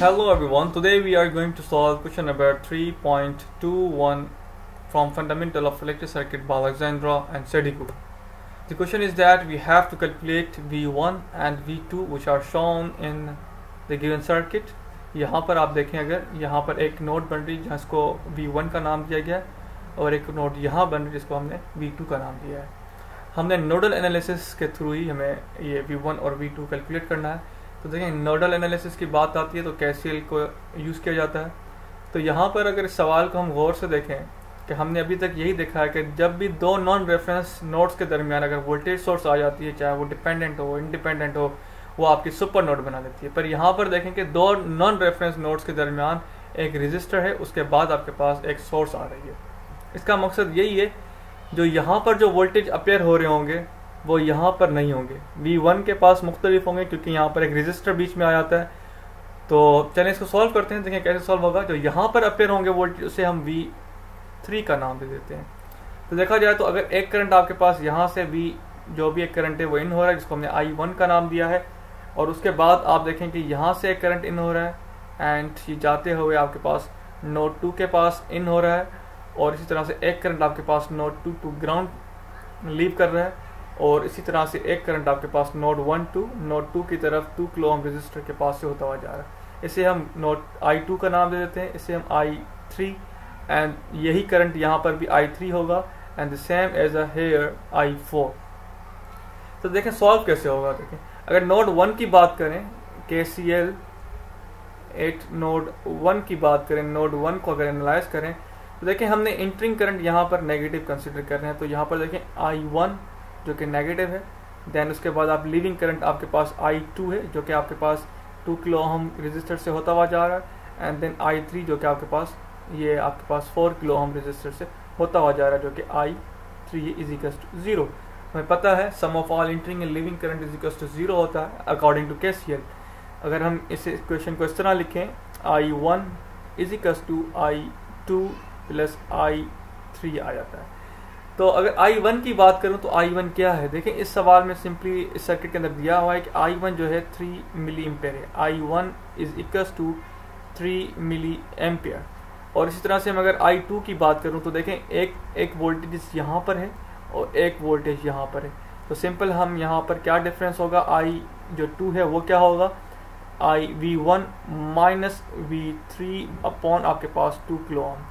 Hello everyone, today we are going to solve question number 3.21 from Fundamental of Electric Circuit by Alexandra and Sediku. The question is that we have to calculate V1 and V2 which are shown in the given circuit. यहाँ पर आप देखें, अगर यहाँ पर एक node बन रही है जिसको V1 का नाम दिया गया है और एक नोड यहाँ बन रही है जिसको हमने V2 का नाम दिया है। हमने नोडल एनालिसिस के थ्रू ही हमें ये V1 और V2 कैलकुलेट करना है। तो देखें, नोडल एनालिसिस की बात आती है तो KCL को यूज़ किया जाता है। तो यहाँ पर अगर इस सवाल को हम गौर से देखें कि हमने अभी तक यही देखा है कि जब भी दो नॉन रेफरेंस नोड्स के दरमियान अगर वोल्टेज सोर्स आ जाती है, चाहे वो डिपेंडेंट हो इंडिपेंडेंट हो, वो आपकी सुपर नोड बना देती है। पर यहाँ पर देखें कि दो नॉन रेफरेंस नोड्स के दरमियान एक रजिस्टर है, उसके बाद आपके पास एक सोर्स आ रही है। इसका मकसद यही है, जो यहाँ पर जो वोल्टेज अपेयर हो रहे होंगे वो यहाँ पर नहीं होंगे। V1 के पास मुख्तलिफ होंगे क्योंकि यहाँ पर एक रजिस्टर बीच में आ जाता है। तो चलें इसको सॉल्व करते हैं, देखें कैसे सॉल्व होगा। जो यहाँ पर अपेयर होंगे वोल्टेज उसे हम V3 का नाम दे देते हैं। तो देखा जाए तो अगर एक करंट आपके पास यहाँ से V जो भी एक करंट है वो इन हो रहा है जिसको हमने I1 का नाम दिया है, और उसके बाद आप देखें कि यहाँ से एक करंट इन हो रहा है एंड ये जाते हुए आपके पास नोड 2 के पास इन हो रहा है, और इसी तरह से एक करंट आपके पास नोड 2 टू ग्राउंड लीव कर रहा है, और इसी तरह से एक करंट आपके पास नोड 1 टू नोड 2 की तरफ 2 किलो ओम रेजिस्टर के पास से होता हुआ जा रहा है। इसे हम नोड I2 का नाम दे देते हैं, इसे हम I3, एंड यही करंट यहाँ पर भी I3 होगा and the same as a here I4। तो देखें सॉल्व कैसे होगा। देखें, अगर नोड 1 की बात करें, KCL एट नोड 1 की बात करें, नोड 1 को अगर एनालाइज करें तो देखें हमने इंटरिंग करंट यहाँ पर नेगेटिव कंसिडर कर रहे हैं। तो यहाँ पर देखें I1 जो कि नेगेटिव है, देन उसके बाद आप लीविंग करंट आपके पास I2 है जो कि आपके पास 2 किलो ओम रेजिस्टर से होता हुआ जा रहा है, एंड देन I3 जो कि आपके पास ये आपके पास 4 किलो ओम रेजिस्टर से होता हुआ जा रहा है जो कि I3 इज इक्वल टू 0। हमें पता है sum of all entering and leaving current is equal to 0 होता है अकॉर्डिंग टू KCL। अगर हम इस इक्वेशन को इस तरह लिखें, I1 is equal to I2 plus I3 आ जाता है। तो अगर I1 की बात करूं तो I1 क्या है, देखें इस सवाल में सिंपली इस सर्किट के अंदर दिया हुआ है कि I1 जो है 3 मिली एम्पेयर है। I1 is equal to 3 milli ampere. और इसी तरह से हम अगर I2 की बात करूं तो देखें एक वोल्टेज यहाँ पर है और एक वोल्टेज यहाँ पर है। तो सिंपल हम यहाँ पर क्या डिफरेंस होगा, I जो 2 है वो क्या होगा, V1 माइनस V3 अपॉन आपके पास 2 किलो ओम।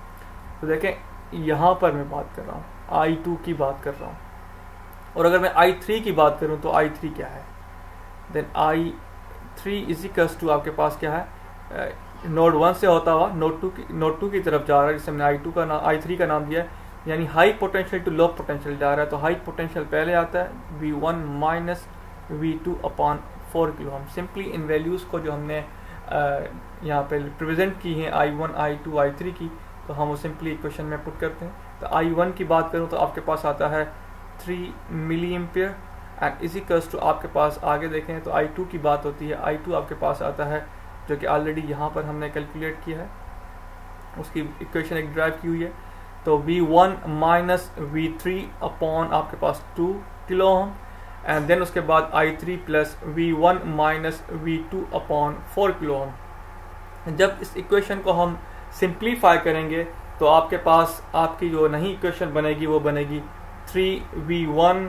तो देखें यहाँ पर मैं बात कर रहा हूँ I2 की बात कर रहा हूँ, और अगर मैं I3 की बात करूँ तो I3 क्या है, then I3 is equal to आपके पास क्या है, नोड 1 से होता हुआ नोड 2 की तरफ जा रहा है जिससे हमने I3 का नाम दिया है, यानी high potential to low potential जा रहा है। तो हाई पोटेंशियल पहले आता है V1 minus V2 upon 4 kilo ohm. Simply इन वैल्यूज़ को जो हमने यहाँ पे रिप्रेजेंट की हैं I1 I2 I3 की, तो हम वो सिंपली इक्वेशन में पुट करते हैं। तो I1 की बात करूँ तो आपके पास आता है 3 milli ampere and is equals to आपके पास आगे देखें तो I2 की बात होती है, I2 आपके पास आता है जो कि ऑलरेडी यहाँ पर हमने कैलकुलेट किया है, उसकी इक्वेशन एक ड्राइव की हुई है। तो V1 माइनस V3 अपॉन आपके पास 2 किलो ओम, एंड देन उसके बाद I3 plus V1 minus V2 upon 4 kilo ओम। जब इस इक्वेशन को हम सिंप्लीफाई करेंगे तो आपके पास आपकी जो नई इक्वेशन बनेगी वो बनेगी 3V1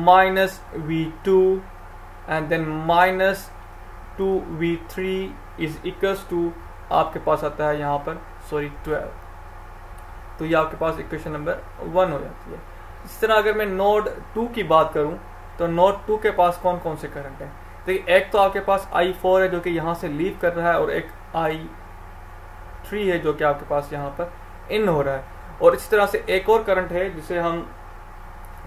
minus V2 and then minus 2V3 is equals to आपके पास आता है यहाँ पर 12। तो ये आपके पास इक्वेशन नंबर 1 हो जाती है। इस तरह अगर मैं नोड 2 की बात करूँ तो नोड 2 के पास कौन कौन से करंट हैं, देखिए एक तो आपके पास I4 है जो कि यहाँ से लीव कर रहा है, और एक I3 है जो कि आपके पास यहाँ पर इन हो रहा है, और इसी तरह से एक और करंट है जिसे हम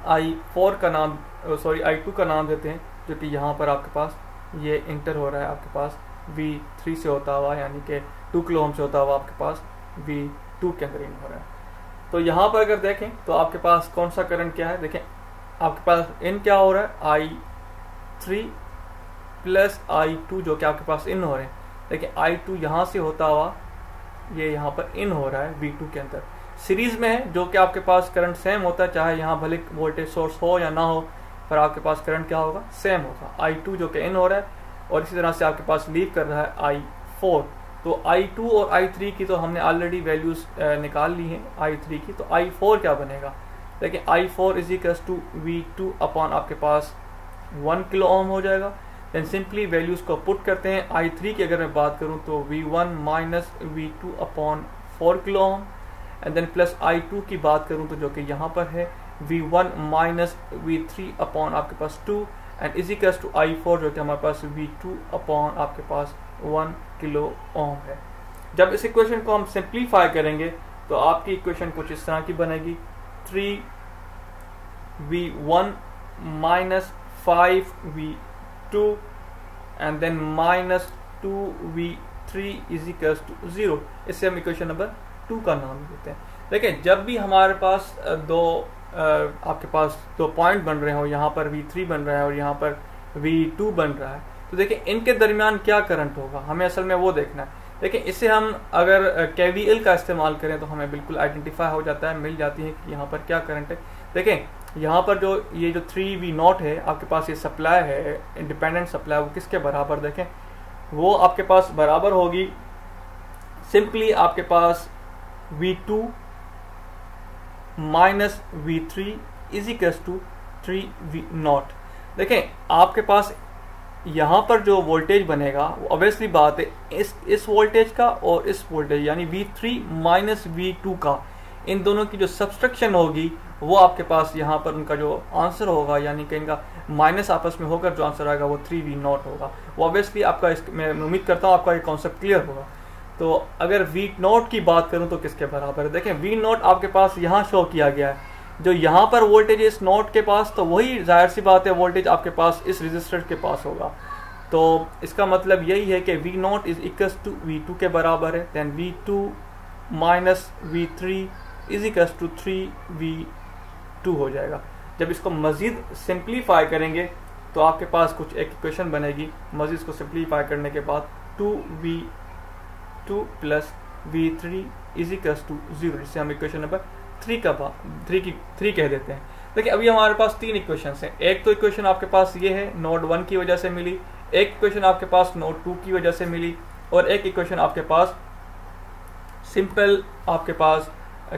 I2 का नाम देते हैं जो कि यहाँ पर आपके पास ये इंटर हो रहा है आपके पास V3 से होता हुआ, यानी कि 2 किलो ओम से होता हुआ आपके पास V2 के अंदर इन हो रहा है। तो यहाँ पर अगर देखें तो आपके पास कौन सा करंट क्या है, देखें आपके पास इन क्या हो रहा है, I3 प्लस I2 जो कि आपके पास इन हो रहे हैं। देखिए I2 यहाँ से होता हुआ ये यहाँ पर इन हो रहा है V2 के अंदर, सीरीज में है जो कि आपके पास करंट सेम होता है, चाहे यहाँ भले वोल्टेज सोर्स हो या ना हो, पर आपके पास करंट क्या होगा, सेम होगा। I2 जो कि इन हो रहा है, और इसी तरह से आपके पास लीव कर रहा है I4। तो I2 और I3 की तो हमने ऑलरेडी वैल्यूज निकाल ली हैं I3 की, तो I4 क्या बनेगा? देखिए I4 is equals to V2 upon आपके पास 1 किलो ओम हो जाएगा। देन सिंपली वैल्यूज को पुट करते हैं। I3 की अगर मैं बात करूं तो V1 minus V2 upon 4 kilo ohm, and then plus I2 की बात करूं तो जो कि यहाँ पर है V1 माइनस V3 अपॉन आपके पास 2 and is equals to I4 जो कि हमारे पास V2 अपॉन आपके पास 1 किलो ओम है। जब इस इक्वेशन को हम सिंप्लीफाई करेंगे तो आपकी इक्वेशन कुछ इस तरह की बनेगी, 3V1 minus 5V2 and then minus 2V3 is equals to 0। इससे हम इक्वेशन नंबर 2 का नाम देते हैं। देखिए जब भी हमारे पास आपके पास दो पॉइंट बन रहे हो, यहाँ पर V3 बन रहा है और यहाँ पर V2 बन रहा है, तो देखिए इनके दरमियान क्या करंट होगा, हमें असल में वो देखना है। देखिए इससे हम अगर KVL का इस्तेमाल करें तो हमें बिल्कुल आइडेंटिफाई हो जाता है, मिल जाती है कि यहाँ पर क्या करंट है। देखिए यहाँ पर ये जो 3V0 है आपके पास, ये सप्लाई है, इंडिपेंडेंट सप्लाई, वो किसके बराबर? देखें वो आपके पास बराबर होगी सिंपली आपके पास V2 minus V3 is equals to 3V0। देखें आपके पास यहाँ पर जो वोल्टेज बनेगा वो ऑब्वियसली बात है इस वोल्टेज का और इस वोल्टेज यानी V3 माइनस V2 का, इन दोनों की जो सब्सट्रैक्शन होगी वो आपके पास यहाँ पर उनका जो आंसर होगा यानी कि इनका माइनस आपस में होकर जो आंसर आएगा वो 3V0 होगा। वो ऑब्वियसली आपका मैं उम्मीद करता हूँ आपका ये कॉन्सेप्ट क्लियर होगा। तो अगर V0 की बात करूं तो किसके बराबर है? देखें V0 आपके पास यहाँ शो किया गया है, जो यहाँ पर वोल्टेज इस नोड के पास, तो वही जाहिर सी बात है वोल्टेज आपके पास इस रेजिस्टर के पास होगा। तो इसका मतलब यही है कि V0 is equals to V2 के बराबर है। Then V2 minus V3 is equals to 3V2 हो जाएगा। जब इसको मजीद सिंप्लीफाई करेंगे तो आपके पास कुछ एक इक्वेशन बनेगी। मजीद इसको सिंप्लीफाई करने के बाद 2V2 plus V3 is equals to 0, जिससे हम इक्वेशन नंबर 3 कह देते हैं। देखिए अभी हमारे पास 3 इक्वेशन हैं। एक तो इक्वेशन आपके पास ये है नोड 1 की वजह से मिली, एक इक्वेशन आपके पास नोड 2 की वजह से मिली, और एक इक्वेशन आपके पास सिंपल आपके पास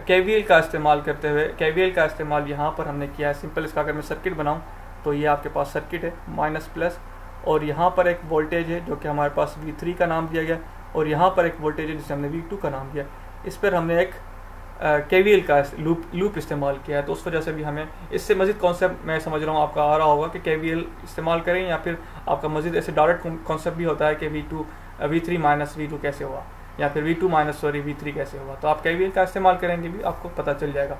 KVL का इस्तेमाल करते हुए, KVL का इस्तेमाल यहाँ पर हमने किया है। सिंपल इसका अगर मैं सर्किट बनाऊँ तो ये आपके पास सर्किट है माइनस प्लस, और यहाँ पर एक वोल्टेज है जो कि हमारे पास V3 का नाम दिया गया, और यहाँ पर एक वोल्टेज है जिसे हमने V2 का नाम दिया। इस पर हमने एक KVL का लूप इस्तेमाल किया है, तो उस वजह से भी हमें इससे मजीद कॉन्सेप्ट मैं समझ रहा हूँ आपका आ रहा होगा कि KVL इस्तेमाल करें, या फिर आपका मजीद ऐसे डायरेक्ट कॉन्सेप्ट भी होता है कि V3 माइनस V2 कैसे हुआ, या फिर V2 माइनस V3 कैसे हुआ। तो आप KVL का इस्तेमाल करेंगे भी आपको पता चल जाएगा।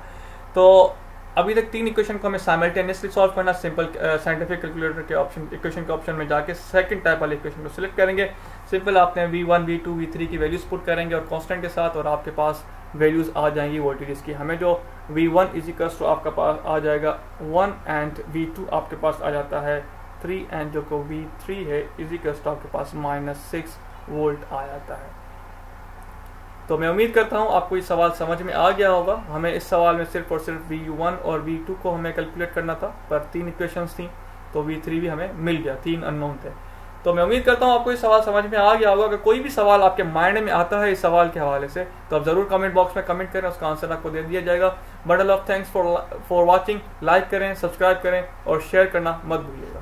तो अभी तक 3 इक्वेशन को हमें साइमल्टेनियसली सॉल्व करना। सिंपल साइंटिफिक कैलकुलेटर के इक्वेशन के ऑप्शन में जाके सेकंड टाइप वाले इक्वेशन को सिलेक्ट करेंगे। सिंपल आपने V1 V2 V3 की वैल्यूज पुट करेंगे और कांस्टेंट के साथ, और आपके पास वैल्यूज आ जाएंगी वोल्टेज की। हमें जो V1 इज इक्वल्स टू आपका पास आ जाएगा 1 एंड V2 आपके पास आ जाता है 3 एंड जो को V3 है इज इक्वल्स टू आपके पास -6 वोल्ट आ जाता है। तो मैं उम्मीद करता हूँ आपको ये सवाल समझ में आ गया होगा। हमें इस सवाल में सिर्फ और सिर्फ V1 और V2 को हमें कैलकुलेट करना था, पर 3 इक्वेशंस थी तो V3 भी हमें मिल गया, 3 अननोन थे। तो मैं उम्मीद करता हूँ आपको ये सवाल समझ में आ गया होगा। अगर कोई भी सवाल आपके माइंड में आता है इस सवाल के हवाले से तो आप जरूर कमेंट बॉक्स में कमेंट करें, उसका आंसर आपको दे दिया जाएगा। Bundle of thanks for watching. Like करें, सब्सक्राइब करें और शेयर करना मत भूलिएगा।